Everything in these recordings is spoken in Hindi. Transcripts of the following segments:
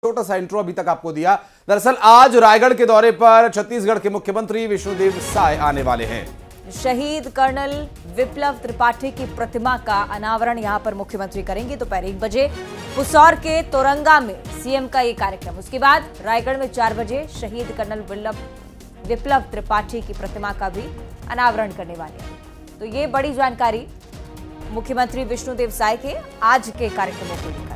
छोटा सा इंट्रो अभी तक आपको दिया। दरअसल आज रायगढ़ के दौरे पर छत्तीसगढ़ के मुख्यमंत्री विष्णुदेव साय आने वाले हैं। शहीद कर्नल विप्लव त्रिपाठी की प्रतिमा का अनावरण यहां पर मुख्यमंत्री करेंगे दोपहर 1 बजे। पुसौर के तोरंगा में सीएम का ये कार्यक्रम। उसके बाद रायगढ़ में 4 बजे शहीद कर्नल विप्लव त्रिपाठी की प्रतिमा का भी अनावरण करने वाले हैं। तो ये बड़ी जानकारी मुख्यमंत्री विष्णुदेव साय के आज के कार्यक्रमों को लेकर।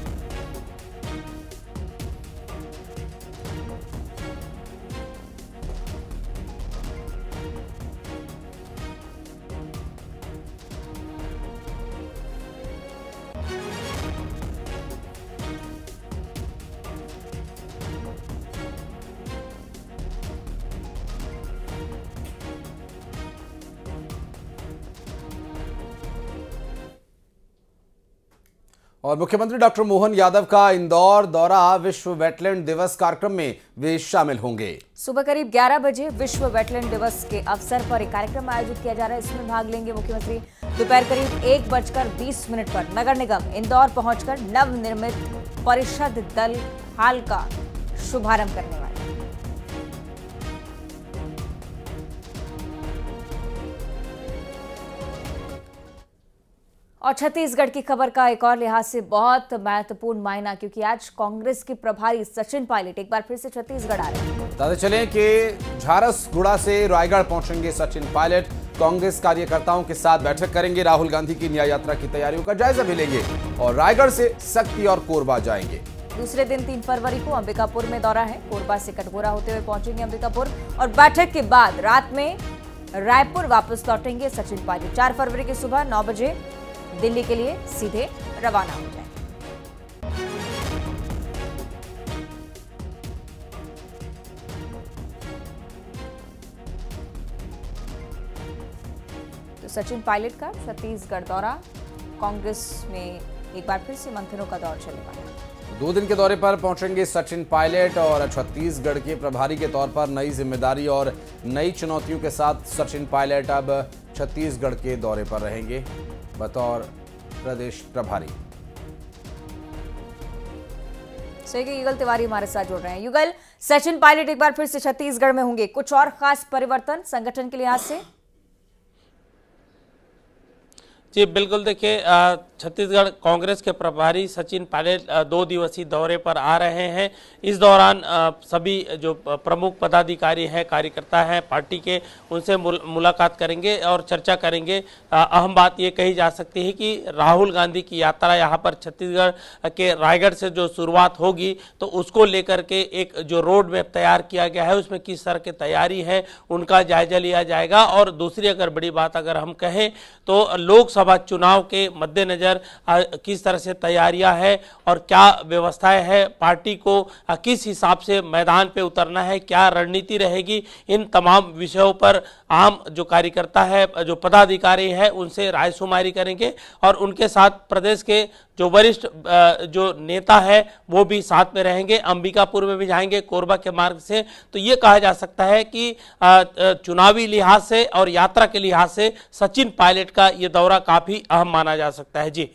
और मुख्यमंत्री डॉक्टर मोहन यादव का इंदौर दौरा, विश्व वेटलैंड दिवस कार्यक्रम में वे शामिल होंगे। सुबह करीब 11 बजे विश्व वेटलैंड दिवस के अवसर पर एक कार्यक्रम आयोजित किया जा रहा है। इसमें भाग लेंगे मुख्यमंत्री। दोपहर करीब 1:20 पर नगर निगम इंदौर पहुंचकर नवनिर्मित परिषद दल हाल का शुभारंभ करने वाले। और छत्तीसगढ़ की खबर का एक और लिहाज से बहुत महत्वपूर्ण मायना, क्योंकि आज कांग्रेस के प्रभारी सचिन पायलट एक बार फिर से छत्तीसगढ़ आ रहे हैं। बताते चलें कि झारसगुड़ा से रायगढ़ पहुंचेंगे सचिन पायलट। कांग्रेस कार्यकर्ताओं के साथ बैठक करेंगे, राहुल गांधी की न्याय यात्रा की तैयारियों का जायजा भी लेंगे और रायगढ़ से सक्ती और कोरबा जाएंगे। दूसरे दिन 3 फरवरी को अंबिकापुर में दौरा है। कोरबा से कटघोरा होते हुए पहुंचेंगे अंबिकापुर और बैठक के बाद रात में रायपुर वापस लौटेंगे सचिन पायलट। 4 फरवरी की सुबह 9 बजे दिल्ली के लिए सीधे रवाना हो जाए। तो सचिन पायलट का छत्तीसगढ़ दौरा, कांग्रेस में एक बार फिर से मंथनों का दौर चलने वाला है। 2 दिन के दौरे पर पहुंचेंगे सचिन पायलट और छत्तीसगढ़ के प्रभारी के तौर पर नई जिम्मेदारी और नई चुनौतियों के साथ सचिन पायलट अब छत्तीसगढ़ के दौरे पर रहेंगे बतौर प्रदेश प्रभारी। युगल तिवारी हमारे साथ जुड़ रहे हैं। युगल, सचिन पायलट एक बार फिर से छत्तीसगढ़ में होंगे, कुछ और खास परिवर्तन संगठन के लिहाज से? जी बिल्कुल, देखिए छत्तीसगढ़ कांग्रेस के प्रभारी सचिन पायलट 2 दिवसीय दौरे पर आ रहे हैं। इस दौरान सभी जो प्रमुख पदाधिकारी हैं, कार्यकर्ता हैं पार्टी के, उनसे मुलाकात करेंगे और चर्चा करेंगे। अहम बात ये कही जा सकती है कि राहुल गांधी की यात्रा यहाँ पर छत्तीसगढ़ के रायगढ़ से जो शुरुआत होगी, तो उसको लेकर के एक जो रोड मैप तैयार किया गया है, उसमें किस तरह की तैयारी है उनका जायजा लिया जाएगा। और दूसरी अगर बड़ी बात अगर हम कहें तो लोकसभा चुनाव के मद्देनजर किस तरह से तैयारियां है और क्या व्यवस्थाएं है, पार्टी को किस हिसाब से मैदान पे उतरना है, क्या रणनीति रहेगी, इन तमाम विषयों पर आम जो कार्यकर्ता है, जो पदाधिकारी है, उनसे रायशुमारी करेंगे। और उनके साथ प्रदेश के जो वरिष्ठ जो नेता है वो भी साथ में रहेंगे। अंबिकापुर में भी जाएंगे कोरबा के मार्ग से। तो ये कहा जा सकता है कि चुनावी लिहाज से और यात्रा के लिहाज से सचिन पायलट का ये दौरा काफी अहम माना जा सकता है। जी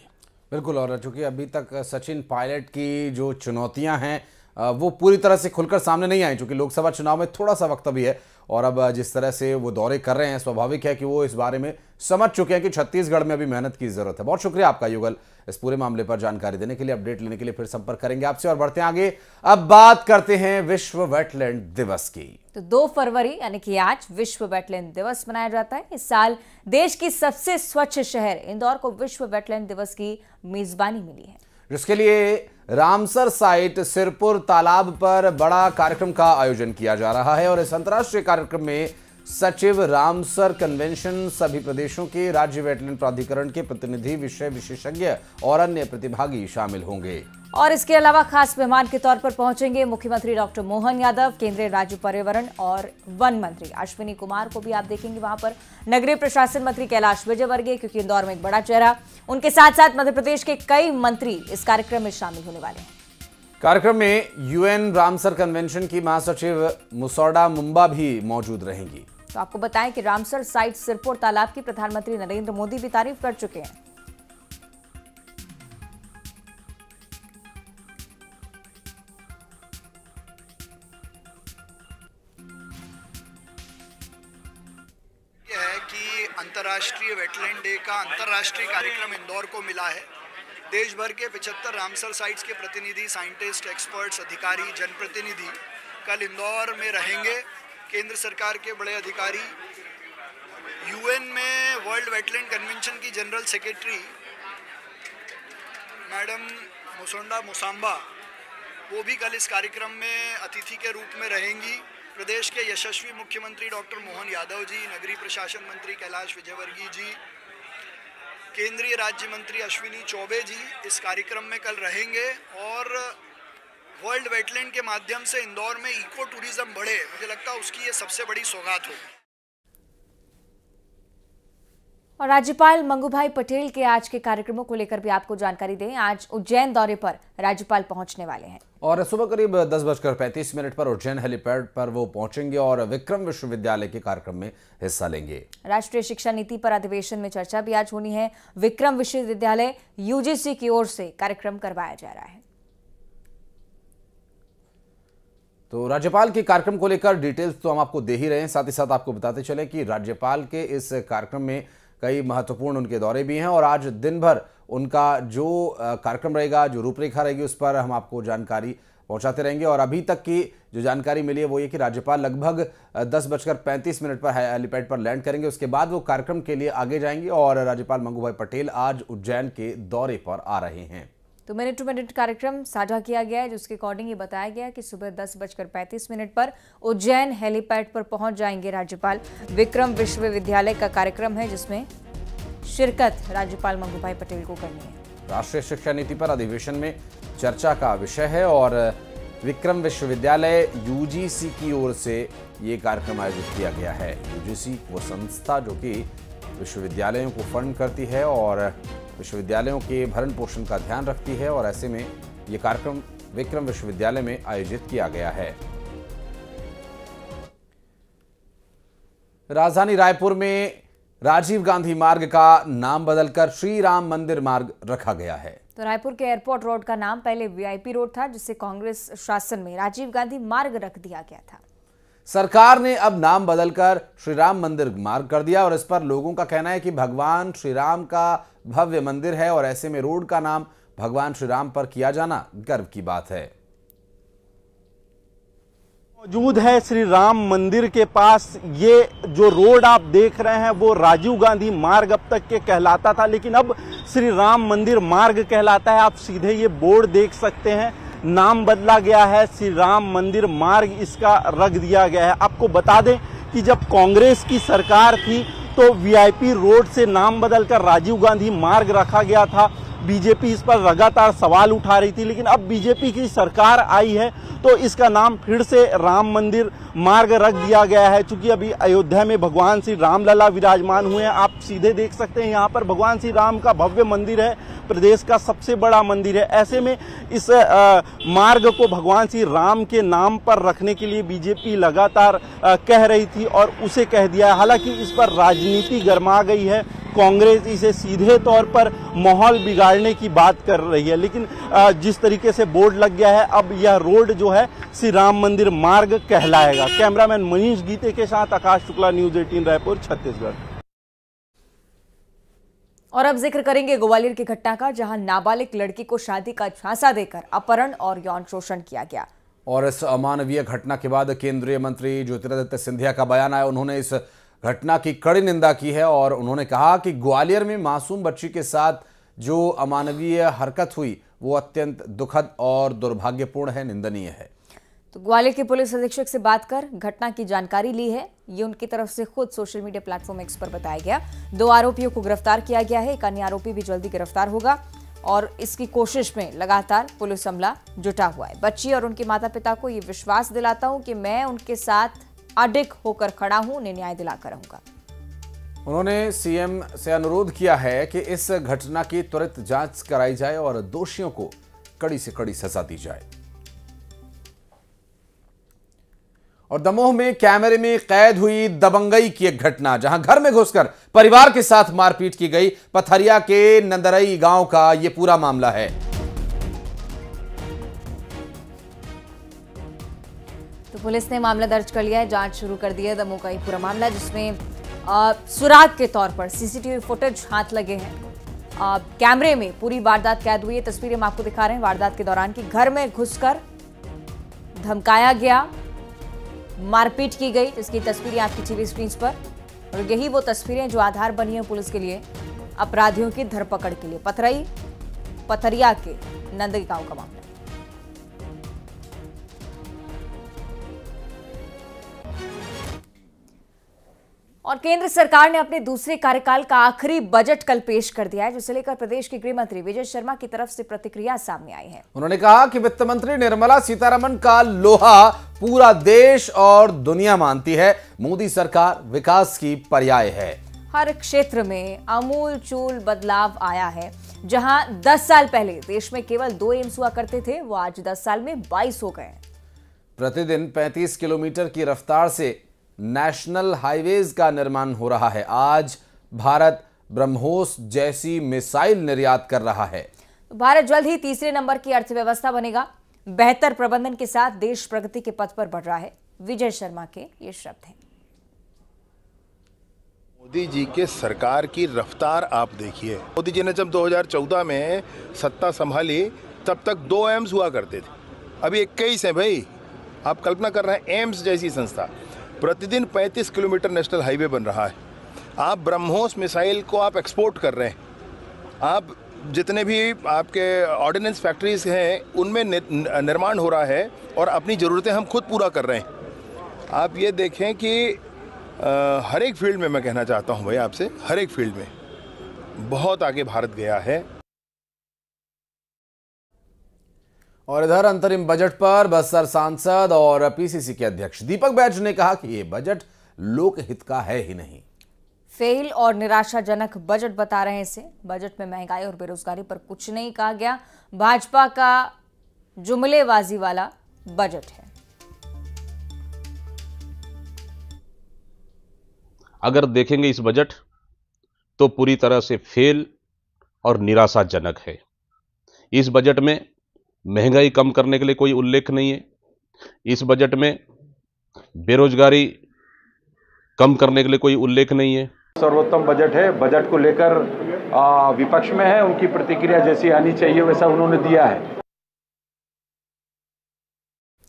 बिल्कुल, और चूंकि अभी तक सचिन पायलट की जो चुनौतियां हैं वो पूरी तरह से खुलकर सामने नहीं आई, चूंकि लोकसभा चुनाव में थोड़ा सा वक्त अभी है और अब जिस तरह से वो दौरे कर रहे हैं, स्वाभाविक है कि वो इस बारे में समझ चुके हैं कि छत्तीसगढ़ में अभी मेहनत की जरूरत है। बहुत शुक्रिया आपका युगल, इस पूरे मामले पर जानकारी देने के लिए, अपडेट लेने के लिए। फिर संपर्क करेंगे आपसे और बढ़ते हैं आगे। अब बात करते हैं विश्व वेटलैंड दिवस की। तो 2 फरवरी यानी कि आज विश्व वेटलैंड दिवस मनाया जाता है। इस साल देश की सबसे स्वच्छ शहर इंदौर को विश्व वेटलैंड दिवस की मेजबानी मिली है, जिसके लिए रामसर साइट सिरपुर तालाब पर बड़ा कार्यक्रम का आयोजन किया जा रहा है। और इस अंतर्राष्ट्रीय कार्यक्रम में सचिव, रामसर कन्वेंशन, सभी प्रदेशों के राज्य वेटलैंड प्राधिकरण के प्रतिनिधि, विषय विशेषज्ञ और अन्य प्रतिभागी शामिल होंगे। और इसके अलावा खास मेहमान के तौर पर पहुंचेंगे मुख्यमंत्री डॉक्टर मोहन यादव, केंद्रीय राज्य पर्यावरण और वन मंत्री अश्विनी कुमार को भी आप देखेंगे वहां पर, नगरीय प्रशासन मंत्री कैलाश विजयवर्गीय, क्योंकि इंदौर में एक बड़ा चेहरा, उनके साथ साथ मध्य प्रदेश के कई मंत्री इस कार्यक्रम में शामिल होने वाले हैं। कार्यक्रम में यूएन रामसर कन्वेंशन की महासचिव मुसौडा मुंबा भी मौजूद रहेंगी। तो आपको बताएं कि रामसर साइट सिरपुर तालाब की प्रधानमंत्री नरेंद्र मोदी भी तारीफ कर चुके हैं। अंतर्राष्ट्रीय वेटलैंड डे का अंतर्राष्ट्रीय कार्यक्रम इंदौर को मिला है। देश भर के 75 रामसर साइट्स के प्रतिनिधि, साइंटिस्ट, एक्सपर्ट्स, अधिकारी, जनप्रतिनिधि कल इंदौर में रहेंगे। केंद्र सरकार के बड़े अधिकारी, यूएन में वर्ल्ड वेटलैंड कन्वेंशन की जनरल सेक्रेटरी मैडम मुसोंडा मुसांबा, वो भी कल इस कार्यक्रम में अतिथि के रूप में रहेंगी। प्रदेश के यशस्वी मुख्यमंत्री डॉक्टर मोहन यादव जी, नगरीय प्रशासन मंत्री कैलाश विजयवर्गीय जी, केंद्रीय राज्य मंत्री अश्विनी चौबे जी इस कार्यक्रम में कल रहेंगे। और वर्ल्ड वेटलैंड के माध्यम से इंदौर में इको टूरिज्म बढ़े, मुझे लगता है उसकी ये सबसे बड़ी सौगात होगी। और राज्यपाल मंगूभाई पटेल के आज के कार्यक्रमों को लेकर भी आपको जानकारी दें। आज उज्जैन दौरे पर राज्यपाल पहुंचने वाले हैं और सुबह करीब 10:35 पर उज्जैन हेलीपैड पर वो पहुंचेंगे और विक्रम विश्वविद्यालय के कार्यक्रम में हिस्सा लेंगे। राष्ट्रीय शिक्षा नीति पर अधिवेशन में चर्चा भी आज होनी है। विक्रम विश्वविद्यालय यूजीसी की ओर से कार्यक्रम करवाया जा रहा है। तो राज्यपाल के कार्यक्रम को लेकर डिटेल्स तो हम आपको दे ही रहे हैं, साथ ही साथ आपको बताते चले कि राज्यपाल के इस कार्यक्रम में कई महत्वपूर्ण उनके दौरे भी हैं और आज दिन भर उनका जो कार्यक्रम रहेगा, जो रूपरेखा रहेगी, उस पर हम आपको जानकारी पहुंचाते रहेंगे। और अभी तक की जो जानकारी मिली है वो ये कि राज्यपाल लगभग 10:35 पर हेलीपैड पर लैंड करेंगे। उसके बाद वो कार्यक्रम के लिए आगे जाएंगे और राज्यपाल मंगूभाई पटेल आज उज्जैन के दौरे पर आ रहे हैं। तो मिनट टू मिनट कार्यक्रम साझा किया गया है, जिसके अकॉर्डिंग ये बताया गया कि सुबह 10:35 पर उज्जैन हेलीपैड पर पहुंच जाएंगे राज्यपाल। विक्रम विश्वविद्यालय का कार्यक्रम है जिसमें शिरकत राज्यपाल मंगूभाई पटेल को करनी है। राष्ट्रीय शिक्षा नीति पर अधिवेशन में चर्चा का विषय है और विक्रम विश्वविद्यालय यूजीसी की ओर से ये कार्यक्रम आयोजित किया गया है। यूजीसी वो संस्था जो कि विश्वविद्यालयों को फंड करती है और विश्वविद्यालयों के भरण पोषण का ध्यान रखती है और ऐसे में ये कार्यक्रम विक्रम विश्वविद्यालय में आयोजित किया गया है। राजधानी रायपुर में राजीव गांधी मार्ग का नाम बदलकर श्री राम मंदिर मार्ग रखा गया है। तो रायपुर के एयरपोर्ट रोड का नाम पहले वीआईपी रोड था, जिसे कांग्रेस शासन में राजीव गांधी मार्ग रख दिया गया था। सरकार ने अब नाम बदलकर श्री राम मंदिर मार्ग कर दिया और इस पर लोगों का कहना है कि भगवान श्री राम का भव्य मंदिर है और ऐसे में रोड का नाम भगवान श्री राम पर किया जाना गर्व की बात है। मौजूद है श्री राम मंदिर के पास। ये जो रोड आप देख रहे हैं वो राजीव गांधी मार्ग अब तक के कहलाता था, लेकिन अब श्री राम मंदिर मार्ग कहलाता है। आप सीधे ये बोर्ड देख सकते हैं, नाम बदला गया है, श्री राम मंदिर मार्ग इसका रख दिया गया है। आपको बता दें कि जब कांग्रेस की सरकार थी तो वीआईपी रोड से नाम बदलकर राजीव गांधी मार्ग रखा गया था। बीजेपी इस पर लगातार सवाल उठा रही थी, लेकिन अब बीजेपी की सरकार आई है तो इसका नाम फिर से राम मंदिर मार्ग रख दिया गया है। चूंकि अभी अयोध्या में भगवान श्री रामलला विराजमान हुए हैं, आप सीधे देख सकते हैं यहाँ पर भगवान श्री राम का भव्य मंदिर है, प्रदेश का सबसे बड़ा मंदिर है। ऐसे में इस मार्ग को भगवान श्री राम के नाम पर रखने के लिए बीजेपी लगातार कह रही थी और उसे कह दिया। हालांकि इस पर राजनीति गर्मा गई है, कांग्रेस इसे सीधे तौर पर माहौल बिगाड़ने की बात कर रही है, लेकिन जिस तरीके से बोर्ड लग गया है अब यह रोड जो है श्री राम मंदिर मार्ग कहलाएगा। कैमरामैन मनीष गीते के साथ आकाश शुक्ला, न्यूज 18 रायपुर, छत्तीसगढ़। और अब जिक्र करेंगे ग्वालियर की घटना का, जहां नाबालिग लड़की को शादी का झांसा देकर अपहरण और यौन शोषण किया गया। और इस अमानवीय घटना के बाद केंद्रीय मंत्री ज्योतिरादित्य सिंधिया का बयान आया। उन्होंने इस घटना की कड़ी निंदा की है और उन्होंने कहा कि ग्वालियर में मासूम बच्ची के साथ जो अमानवीय हरकत हुई वो अत्यंत दुखद और दुर्भाग्यपूर्ण है, निंदनीय है। तो ग्वालियर के पुलिस अधीक्षक से बात कर घटना की जानकारी ली है। ये उनकी तरफ से खुद सोशल मीडिया प्लेटफॉर्म एक्स पर बताया गया। 2 आरोपियों को गिरफ्तार किया गया है, एक अन्य आरोपी भी जल्दी गिरफ्तार होगा और इसकी कोशिश में लगातार पुलिस अमला जुटा हुआ है। बच्ची और उनके माता पिता को ये विश्वास दिलाता हूं कि मैं उनके साथ अडिग होकर खड़ा हूं, उन्हें न्याय दिलाकर रहूंगा। उन्होंने सीएम से अनुरोध किया है कि इस घटना की त्वरित जांच कराई जाए और दोषियों को कड़ी से कड़ी सजा दी जाए। और दमोह में कैमरे में कैद हुई दबंगई की एक घटना, जहां घर में घुसकर परिवार के साथ मारपीट की गई। पथरिया के नंदरई गांव का यह पूरा मामला है। तो पुलिस ने मामला दर्ज कर लिया है, जांच शुरू कर दी है। दमोह का ये पूरा मामला जिसमें सुराग के तौर पर सीसीटीवी फुटेज हाथ लगे हैं। कैमरे में पूरी वारदात कैद हुई है। तस्वीरें हम आपको दिखा रहे हैं वारदात के दौरान की घर में घुसकर धमकाया गया, मारपीट की गई, जिसकी तस्वीरें आपकी टीवी स्क्रीन पर। और यही वो तस्वीरें जो आधार बनी है पुलिस के लिए अपराधियों की धरपकड़ के लिए। पथरिया के नंदगी गांव का मामला। और केंद्र सरकार ने अपने दूसरे कार्यकाल का आखिरी बजट कल पेश कर दिया है, जिसे लेकर प्रदेश के गृह मंत्री विजय शर्मा की तरफ से प्रतिक्रिया सामने आई है। उन्होंने कहा कि वित्त मंत्री निर्मला सीतारमण का लोहा पूरा देश और दुनिया मानती है। मोदी सरकार विकास की पर्याय है। हर क्षेत्र में आमूलचूल बदलाव आया है। जहां 10 साल पहले देश में केवल 2 एम्स हुआ करते थे, वो आज 10 साल में 22 हो गए। प्रतिदिन 35 किलोमीटर की रफ्तार से नेशनल हाईवेज का निर्माण हो रहा है। आज भारत ब्रह्मोस जैसी मिसाइल निर्यात कर रहा है। भारत जल्द ही तीसरे नंबर की अर्थव्यवस्था बनेगा। बेहतर प्रबंधन के साथ देश प्रगति के पथ पर बढ़ रहा है। विजय शर्मा के ये शब्द हैं। मोदी जी के सरकार की रफ्तार आप देखिए। मोदी जी ने जब 2014 में सत्ता संभाली तब तक 2 एम्स हुआ करते थे, अभी 21 है भाई। आप कल्पना कर रहे हैं, एम्स जैसी संस्था। प्रतिदिन 35 किलोमीटर नेशनल हाईवे बन रहा है। आप ब्रह्मोस मिसाइल को आप एक्सपोर्ट कर रहे हैं। आप जितने भी आपके ऑर्डिनेंस फैक्ट्रीज हैं उनमें निर्माण हो रहा है और अपनी ज़रूरतें हम खुद पूरा कर रहे हैं। आप ये देखें कि हर एक फील्ड में, मैं कहना चाहता हूँ भाई आपसे, हर एक फील्ड में बहुत आगे भारत गया है। और इधर अंतरिम बजट पर बस्तर सांसद और पीसीसी के अध्यक्ष दीपक बैज ने कहा कि ये बजट लोकहित का है ही नहीं। फेल और निराशाजनक बजट बता रहे हैं इसे। बजट में महंगाई और बेरोजगारी पर कुछ नहीं कहा गया। भाजपा का जुमलेबाजी वाला बजट है। अगर देखेंगे इस बजट तो पूरी तरह से फेल और निराशाजनक है। इस बजट में महंगाई कम करने के लिए कोई उल्लेख नहीं है। इस बजट में बेरोजगारी कम करने के लिए कोई उल्लेख नहीं है। सर्वोत्तम बजट है। बजट को लेकर विपक्ष में है, उनकी प्रतिक्रिया जैसी आनी चाहिए वैसा उन्होंने दिया है।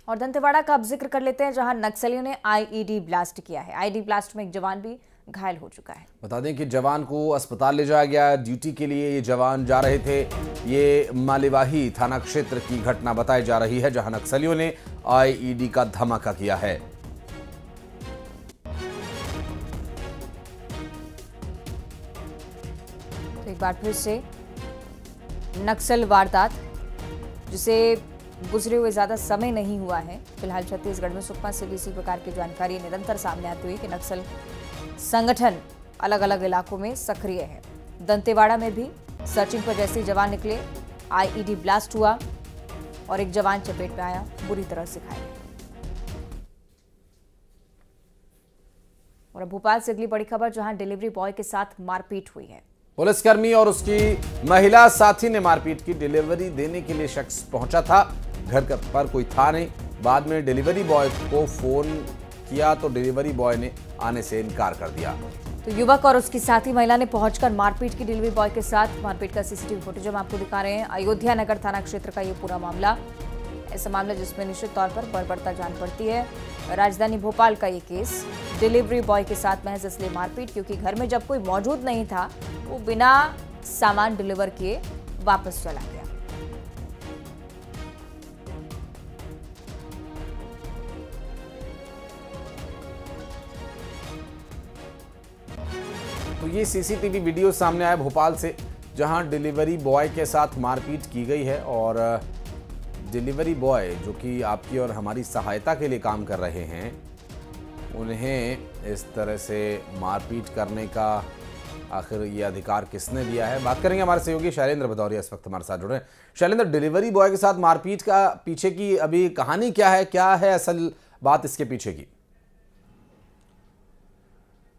और दंतेवाड़ा का अब जिक्र कर लेते हैं, जहां नक्सलियों ने आईईडी ब्लास्ट किया है। आईईडी ब्लास्ट में एक जवान भी घायल हो चुका है। बता दें कि जवान को अस्पताल ले जाया गया। ड्यूटी के लिए ये जवान जा रहे थे। ये मालेवाही थाना क्षेत्र की घटना बताई जा रही है, जहां नक्सलियों ने आईईडी का धमाका किया है। तो एक बार फिर से नक्सल वारदात, जिसे गुजरे हुए ज्यादा समय नहीं हुआ है। फिलहाल छत्तीसगढ़ में सुकमा से भी इसी प्रकार की जानकारी निरंतर सामने आती हुई कि नक्सल संगठन अलग अलग इलाकों में सक्रिय है। दंतेवाड़ा में भी सर्चिंग पर जैसे जवान निकले, आईईडी ब्लास्ट हुआ और एक जवान चपेट में आया, बुरी तरह से घायल। और भोपाल से अगली बड़ी खबर, जहां डिलीवरी बॉय के साथ मारपीट हुई है। पुलिसकर्मी और उसकी महिला साथी ने मारपीट की। डिलीवरी देने के लिए शख्स पहुंचा था, घर पर कोई था नहीं। बाद में डिलीवरी बॉय को फोन किया तो डिलीवरी बॉय ने आने से इनकार कर दिया। तो युवक और उसकी साथी महिला ने पहुंचकर मारपीट की डिलीवरी बॉय के साथ। मारपीट का सीसीटीवी फुटेज हम आपको दिखा रहे हैं। अयोध्या नगर थाना क्षेत्र का ये पूरा मामला, ऐसा मामला जिसमें निश्चित तौर पर बर्बरता जान पड़ती है। राजधानी भोपाल का ये केस, डिलीवरी बॉय के साथ महज इसलिए मारपीट क्योंकि घर में जब कोई मौजूद नहीं था, वो बिना सामान डिलीवर किए वापस चला गया। तो ये सीसीटीवी वीडियो सामने आया भोपाल से, जहां डिलीवरी बॉय के साथ मारपीट की गई है। और डिलीवरी बॉय जो कि आपकी और हमारी सहायता के लिए काम कर रहे हैं, उन्हें इस तरह से मारपीट करने का आखिर ये अधिकार किसने दिया है? बात करेंगे हमारे सहयोगी शैलेंद्र भदौरिया इस वक्त हमारे साथ जुड़े हैं। शैलेंद्र, डिलीवरी बॉय के साथ मारपीट का पीछे की अभी कहानी क्या है असल बात इसके पीछे की?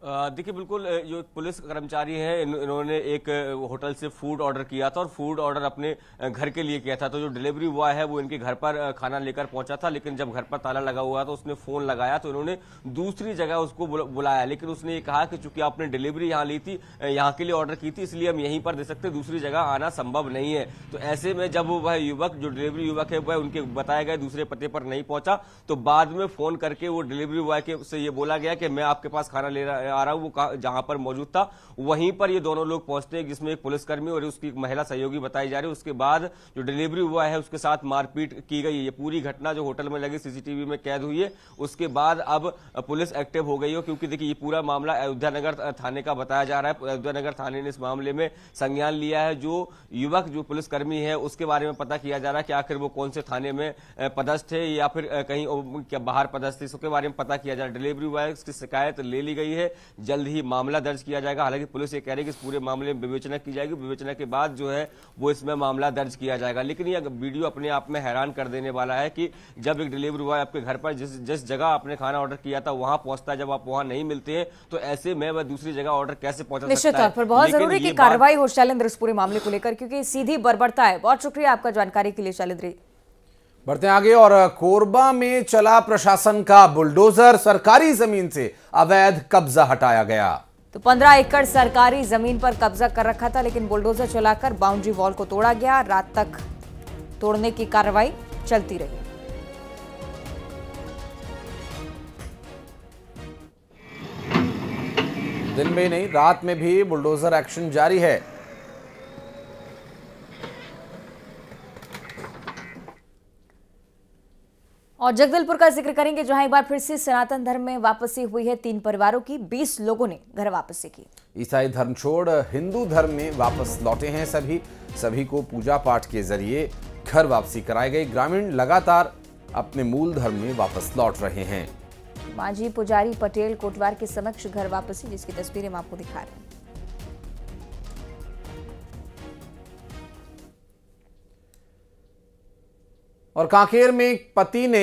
देखिए बिल्कुल, जो पुलिस कर्मचारी हैं इन्होंने एक होटल से फूड ऑर्डर किया था और फूड ऑर्डर अपने घर के लिए किया था। तो जो डिलीवरी बॉय है वो इनके घर पर खाना लेकर पहुंचा था, लेकिन जब घर पर ताला लगा हुआ तो उसने फोन लगाया तो इन्होंने दूसरी जगह उसको बुलाया, लेकिन उसने ये कहा कि चूंकि आपने डिलीवरी यहाँ ली थी, यहाँ के लिए ऑर्डर की थी, इसलिए हम यहीं पर दे सकते, दूसरी जगह आना संभव नहीं है। तो ऐसे में जब वह युवक, जो डिलीवरी युवक है, वह उनके बताए गए दूसरे पते पर नहीं पहुंचा तो बाद में फोन करके वो डिलीवरी बॉय से ये बोला गया कि मैं आपके पास खाना ले आ रहा हूँ। वो जहां पर मौजूद था वहीं पर ये दोनों लोग पहुंचते हैं, जिसमें एक पुलिसकर्मी और उसकी एक महिला सहयोगी बताई जा रही है। उसके बाद जो डिलीवरी बॉय है उसके साथ मारपीट की गई है। ये पूरी घटना जो होटल में लगी सीसीटीवी में कैद हुई है। उसके बाद अब पुलिस एक्टिव हो गई हो, क्योंकि देखिए ये पूरा मामला अयोध्या नगर थाने का बताया जा रहा है। अयोध्या नगर थाने ने इस मामले में संज्ञान लिया है। जो युवक, जो पुलिसकर्मी है, उसके बारे में पता किया जा रहा है कि आखिर वो कौन से थाने में पदस्थ है या फिर कहीं बाहर पदस्थ है, इसके बारे में पता किया जा रहा है। डिलीवरी बॉय की शिकायत ले ली गई है, जल्द ही मामला दर्ज किया जाएगा। हालांकि पुलिस ये कह रही है कि इस पूरे मामले में विवेचना की जाएगी, विवेचना के बाद जो है वो इसमें मामला दर्ज किया जाएगा। लेकिन यह वीडियो अपने आप में हैरान कर देने वाला है कि जब एक डिलीवरी बॉय आपके घर पर जिस जगह आपने खाना ऑर्डर किया था वहां पहुंचता है, जब आप वहां नहीं मिलते हैं तो ऐसे में वह दूसरी जगह ऑर्डर कैसे पहुंचा सकता है। निश्चित तौर पर बहुत जरूरी की कार्रवाई हो शैलेंद्र इस पूरे मामले को लेकर, क्योंकि सीधी बर्बरता है। बहुत शुक्रिया आपका जानकारी के लिए शैलेंद्र। बढ़ते हैं आगे और कोरबा में चला प्रशासन का बुलडोजर, सरकारी जमीन से अवैध कब्जा हटाया गया। तो 15 एकड़ सरकारी जमीन पर कब्जा कर रखा था, लेकिन बुलडोजर चलाकर बाउंड्री वॉल को तोड़ा गया। रात तक तोड़ने की कार्रवाई चलती रही। दिन में नहीं, रात में भी बुलडोजर एक्शन जारी है। और जगदलपुर का जिक्र करेंगे, जहां एक बार फिर से सनातन धर्म में वापसी हुई है। 3 परिवारों की 20 लोगों ने घर वापसी की। ईसाई धर्म छोड़ हिंदू धर्म में वापस लौटे हैं सभी को पूजा पाठ के जरिए घर वापसी कराई गई। ग्रामीण लगातार अपने मूल धर्म में वापस लौट रहे हैं। मांझी पुजारी पटेल कोटवार के समक्ष घर वापसी, जिसकी तस्वीरें हम आपको दिखा रहे हैं। और कांकेर में पति ने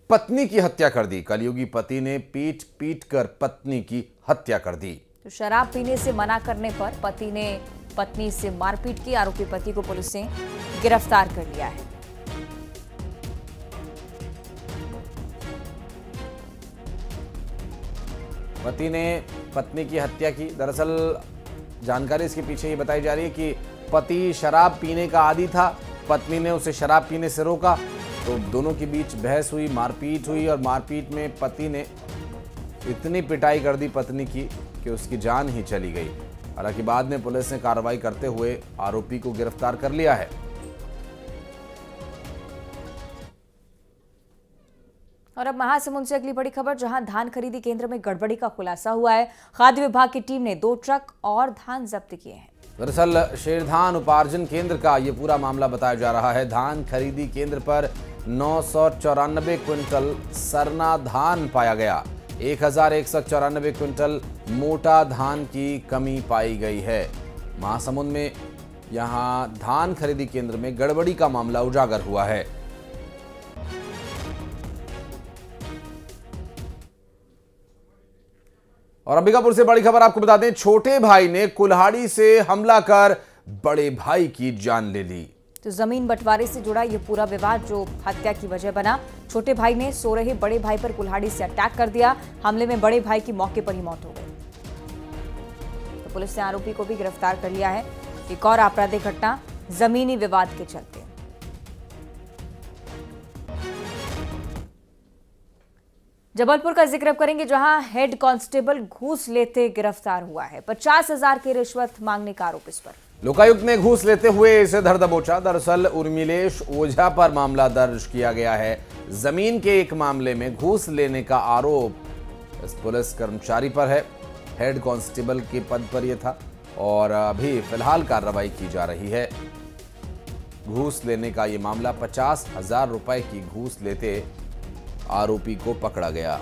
पत्नी की हत्या कर दी। कलयुगी पति ने पीट पीट कर पत्नी की हत्या कर दी। तो शराब पीने से मना करने पर पति ने पत्नी से मारपीट की। आरोपी पति को पुलिस ने गिरफ्तार कर लिया है। पति ने पत्नी की हत्या की। दरअसल जानकारी इसके पीछे ये बताई जा रही है कि पति शराब पीने का आदी था। पत्नी ने उसे शराब पीने से रोका तो दोनों के बीच बहस हुई, मारपीट हुई और मारपीट में पति ने इतनी पिटाई कर दी पत्नी की कि उसकी जान ही चली गई। हालांकि बाद में पुलिस ने कार्रवाई करते हुए आरोपी को गिरफ्तार कर लिया है। और अब महासमुंद से अगली बड़ी खबर, जहां धान खरीदी केंद्र में गड़बड़ी का खुलासा हुआ है। खाद्य विभाग की टीम ने 2 ट्रक और धान जब्त किए हैं। दरअसल शेरधान उपार्जन केंद्र का ये पूरा मामला बताया जा रहा है। धान खरीदी केंद्र पर 994 क्विंटल सरना धान पाया गया। 1194 क्विंटल मोटा धान की कमी पाई गई है। महासमुंद में यहां धान खरीदी केंद्र में गड़बड़ी का मामला उजागर हुआ है। और अंबिकापुर से बड़ी खबर आपको बता दें, छोटे भाई ने कुल्हाड़ी से हमला कर बड़े भाई की जान ले ली। तो जमीन बंटवारे से जुड़ा ये पूरा विवाद जो हत्या की वजह बना। छोटे भाई ने सो रहे बड़े भाई पर कुल्हाड़ी से अटैक कर दिया। हमले में बड़े भाई की मौके पर ही मौत हो गई। तो पुलिस ने आरोपी को भी गिरफ्तार कर लिया है। एक और आपराधिक घटना जमीनी विवाद के चलते। जबलपुर का जिक्र करेंगे, जहां हेड कांस्टेबल घूस लेते गिरफ्तार हुआ है। 50,000 की रिश्वत मांगने का आरोप इस पर। लोकायुक्त ने घूस लेते हुए इसे धर दबोचा। दरअसल उर्मिलेश ओझा पर मामला दर्ज किया गया है। जमीन के एक मामले में घूस लेने का आरोप इस पुलिस कर्मचारी पर है। हेड कांस्टेबल के पद पर यह था और अभी फिलहाल कार्रवाई की जा रही है। घूस लेने का यह मामला, 50,000 रुपए की घूस लेते आरोपी को पकड़ा गया।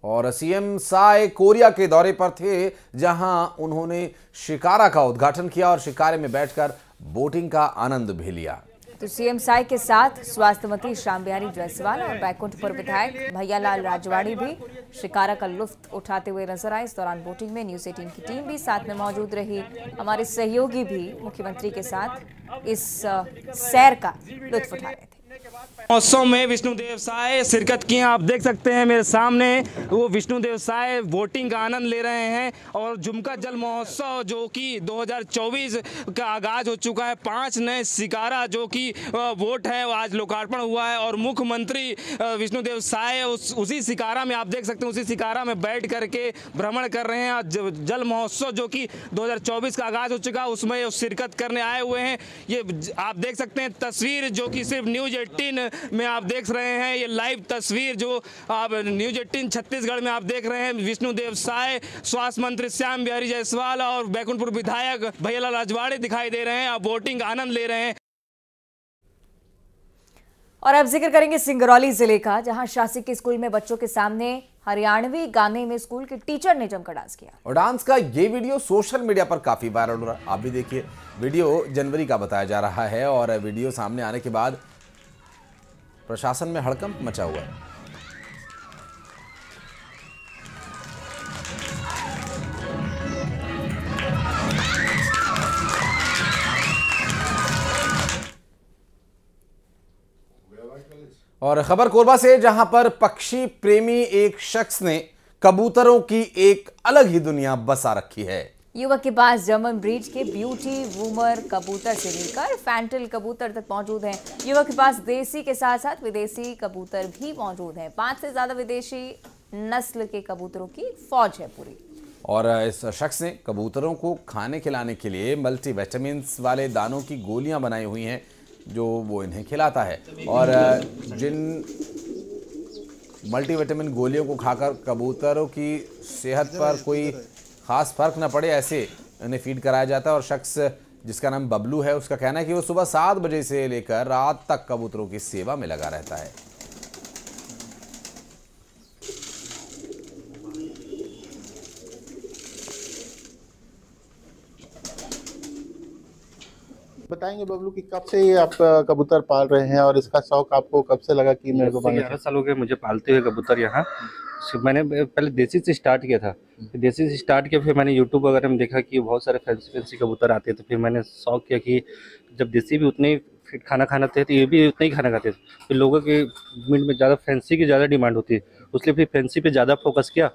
और सीएम साय कोरिया के दौरे पर थे, जहां उन्होंने शिकारा का उद्घाटन किया और शिकारे में बैठकर बोटिंग का आनंद भी लिया। तो सीएम साय के साथ स्वास्थ्य मंत्री श्याम बिहारी जायसवाल और बैकुंठपुर विधायक भैयालाल राजवाड़ी भी शिकारा का लुत्फ उठाते हुए नजर आए। इस दौरान बोटिंग में न्यूज 18 की टीम भी साथ में मौजूद रही। हमारे सहयोगी भी मुख्यमंत्री के साथ इस सैर का लुत्फ उठा रहे थे। महोत्सव में विष्णुदेव साय शिरकत किए। आप देख सकते हैं मेरे सामने वो विष्णुदेव साय वोटिंग का आनंद ले रहे हैं। और झुमका जल महोत्सव जो कि 2024 का आगाज हो चुका है, 5 नए शिकारा जो कि वोट है वो आज लोकार्पण हुआ है। और मुख्यमंत्री विष्णुदेव साय उसी शिकारा में आप देख सकते हैं, उसी शिकारा में बैठ करके भ्रमण कर रहे हैं। जल महोत्सव जो कि 2024 का आगाज हो चुका है उसमें शिरकत करने आए हुए हैं। ये आप देख सकते हैं तस्वीर जो कि सिर्फ न्यूज 18 में आप देख रहे हैं। ये लाइव तस्वीर जो आप न्यूज 18 छत्तीसगढ़ में आप देख रहे हैं। विष्णुदेव साय, स्वास्थ्य मंत्री श्याम बिहारी जायसवाल और बैकुंठपुर विधायक भैयालाल राजवाड़ी दिखाई दे रहे हैं। आप वोटिंग आनंद ले रहे हैं। और अब जिक्र करेंगे सिंगरौली जिले का, जहां शासकीय स्कूल में बच्चों के सामने हरियाणवी गाने में स्कूल के टीचर ने जमकर डांस किया। और डांस का ये वीडियो सोशल मीडिया पर काफी वायरल हो रहा है। आप भी देखिए, वीडियो जनवरी का बताया जा रहा है और वीडियो सामने आने के बाद प्रशासन में हड़कंप मचा हुआ है। और खबर कोरबा से, जहां पर पक्षी प्रेमी एक शख्स ने कबूतरों की एक अलग ही दुनिया बसा रखी है। युवक के पास जर्मन ब्रीड के ब्यूटी वूमर कबूतर से लेकर फैंटल कबूतर तक मौजूद हैं। युवक के पास देसी के साथ साथ विदेशी कबूतर भी मौजूद हैं। 5 से ज्यादा विदेशी नस्ल के कबूतरों की फौज है पूरी। और इस शख्स ने कबूतरों को खाने खिलाने के लिए मल्टीविटामिन्स वाले दानों की गोलियां बनाई हुई हैं जो वो इन्हें खिलाता है। और जिन मल्टीविटामिन गोलियों को खाकर कबूतरों की सेहत पर कोई खास फर्क न पड़े, ऐसे इन्हें फीड कराया जाता है। और शख्स जिसका नाम बबलू है, उसका कहना है कि वो सुबह 7 बजे से लेकर रात तक कबूतरों की सेवा में लगा रहता है। बताएंगे बबलू कि कब से ये आप कबूतर पाल रहे हैं और इसका शौक आपको कब से लगा कि मेरे को पालना? 11 साल हो गए मुझे पालते हुए कबूतर। यहाँ मैंने पहले देसी से स्टार्ट किया था, देसी से स्टार्ट किया, फिर मैंने यूट्यूब वगैरह में देखा कि बहुत सारे फैंसी कबूतर आते हैं, तो फिर मैंने शौक किया कि जब देसी भी उतने ही फिट खाना खाते तो ये भी उतना ही खाना खाते थे। फिर लोगों के मीट में ज़्यादा फैंसी की ज़्यादा डिमांड होती है, इसलिए फिर फैंसी पे ज़्यादा फोकस किया।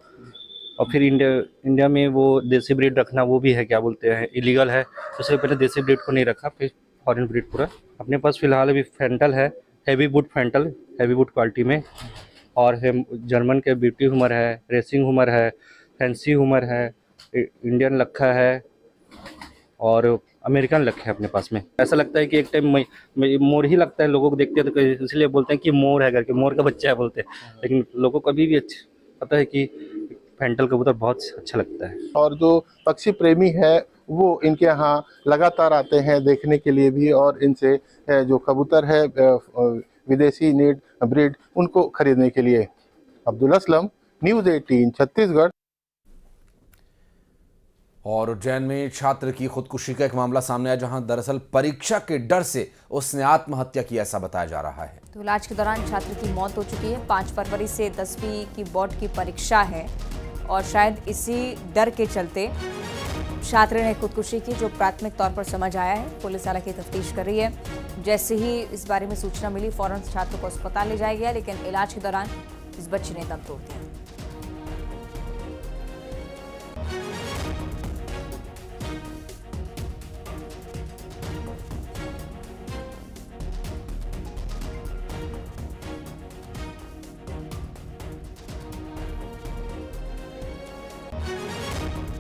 और फिर इंडिया में वो देसी ब्रीड रखना वो भी है, क्या बोलते हैं, इलीगल है, इसलिए पहले देसी ब्रीड को नहीं रखा, फिर फॉरेन ब्रीड पूरा। अपने पास फिलहाल अभी फैंटल है, हैवी वुड फैंटल, हैवी वुड क्वालिटी में, और जर्मन के ब्यूटी हुमर है, रेसिंग हुमर है, फैंसी हुमर है, इंडियन लखा है और अमेरिकन लखा है अपने पास में। ऐसा लगता है कि एक टाइम मोर ही लगता है, लोगों को देखते हैं तो इसलिए बोलते हैं कि मोर है करके, मोर का बच्चा है बोलते हैं, लेकिन लोगों को अभी भी अच्छा पता है कि फैंटल कबूतर बहुत अच्छा लगता है। और जो पक्षी प्रेमी है वो इनके यहाँ लगातार आते हैं देखने के लिए भी, और इनसे जो कबूतर है विदेशी नीड ब्रीड उनको खरीदने के लिए। अब्दुल असलम, न्यूज़ 18 छत्तीसगढ़। और उज्जैन में छात्र की खुदकुशी का एक मामला सामने आया, जहां दरअसल परीक्षा के डर से उसने आत्महत्या की, ऐसा बताया जा रहा है। तो इलाज के दौरान छात्र की मौत हो चुकी है। 5 फरवरी से 10वीं की बोर्ड की परीक्षा है और शायद इसी डर के चलते छात्र ने खुदकुशी की, जो प्राथमिक तौर पर समझ आया है। पुलिस हालांकि तफ्तीश कर रही है। जैसे ही इस बारे में सूचना मिली फौरन छात्र को अस्पताल ले जाया गया, लेकिन इलाज के दौरान इस बच्ची ने दम तोड़ दिया।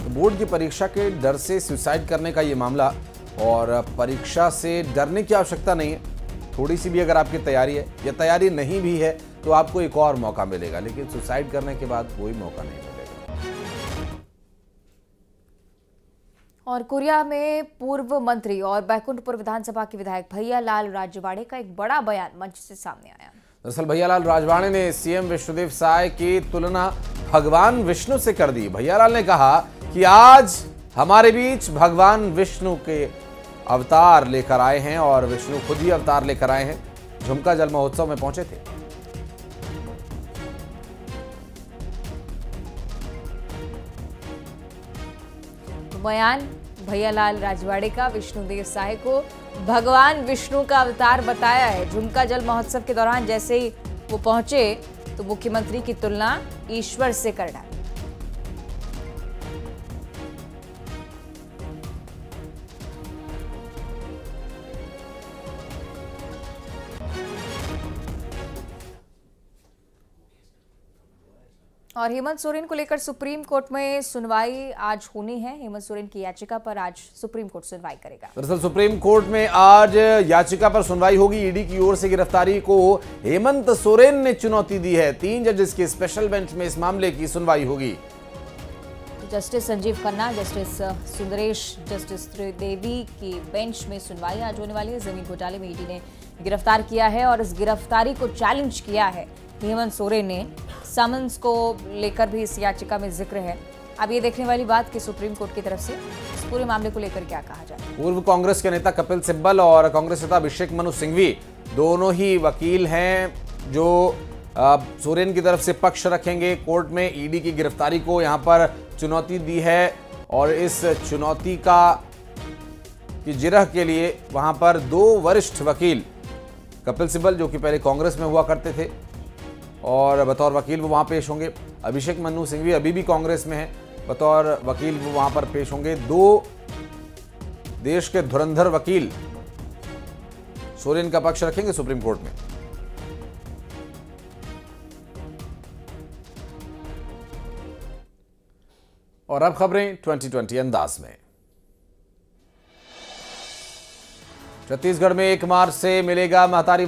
बोर्ड की परीक्षा के डर से सुसाइड करने का ये मामला, और परीक्षा से डरने की आवश्यकता नहीं है। थोड़ी सी भी अगर आपकी तैयारी है या तैयारी नहीं भी है तो आपको एक और मौका मिलेगा, लेकिन सुसाइड करने के बाद कोई मौका नहीं मिलेगा। और कोरिया में पूर्व मंत्री और बैकुंठपुर विधानसभा के विधायक भैयालाल राजवाड़े का एक बड़ा बयान मंच से सामने आया। दरअसल भैयालाल राजवाड़े ने सीएम विष्णुदेव साय की तुलना भगवान विष्णु से कर दी। भैयालाल ने कहा कि आज हमारे बीच भगवान विष्णु के अवतार लेकर आए हैं और विष्णु खुद ही अवतार लेकर आए हैं। झुमका जल महोत्सव में पहुंचे थे। बयान भैयालाल राजवाड़े का विष्णुदेव साय को भगवान विष्णु का अवतार बताया है। झुमका जल महोत्सव के दौरान जैसे ही वो पहुंचे तो मुख्यमंत्री की तुलना ईश्वर से कर डाली। और हेमंत सोरेन को लेकर सुप्रीम कोर्ट में सुनवाई आज होनी है। हेमंत सोरेन की याचिका पर आज सुप्रीम कोर्ट सुनवाई करेगा। दरअसल सुप्रीम कोर्ट में आज याचिका पर सुनवाई होगी। ईडी की ओर से गिरफ्तारी को हेमंत सोरेन ने चुनौती दी है। 3 जजेस की स्पेशल बेंच में इस मामले की सुनवाई होगी। Justice Sanjiv Khanna, justice Sundaresh, justice Tridevi की बेंच में सुनवाई आज होने वाली है। जमीन घोटाले में ईडी ने गिरफ्तार किया है और इस गिरफ्तारी को चैलेंज किया है हेमंत सोरेन ने। समन्स को लेकर भी इस याचिका में जिक्र है। अब ये देखने वाली बात कि सुप्रीम कोर्ट की तरफ से इस पूरे मामले को लेकर क्या कहा जाए। पूर्व कांग्रेस के नेता कपिल सिब्बल और कांग्रेस नेता अभिषेक मनु सिंघवी दोनों ही वकील हैं जो सोरेन की तरफ से पक्ष रखेंगे। कोर्ट में ईडी की गिरफ्तारी को यहां पर चुनौती दी है और इस चुनौती की जिरह के लिए वहां पर 2 वरिष्ठ वकील, कपिल सिब्बल जो कि पहले कांग्रेस में हुआ करते थे और बतौर वकील वो वहां पेश होंगे। अभिषेक मनु सिंघवी अभी भी कांग्रेस में है, बतौर वकील वो वहां पर पेश होंगे। 2 देश के धुरंधर वकील सोरेन का पक्ष रखेंगे सुप्रीम कोर्ट में। और अब खबरें 2020 अंदाज में। छत्तीसगढ़ में 1 मार्च से मिलेगा महतारी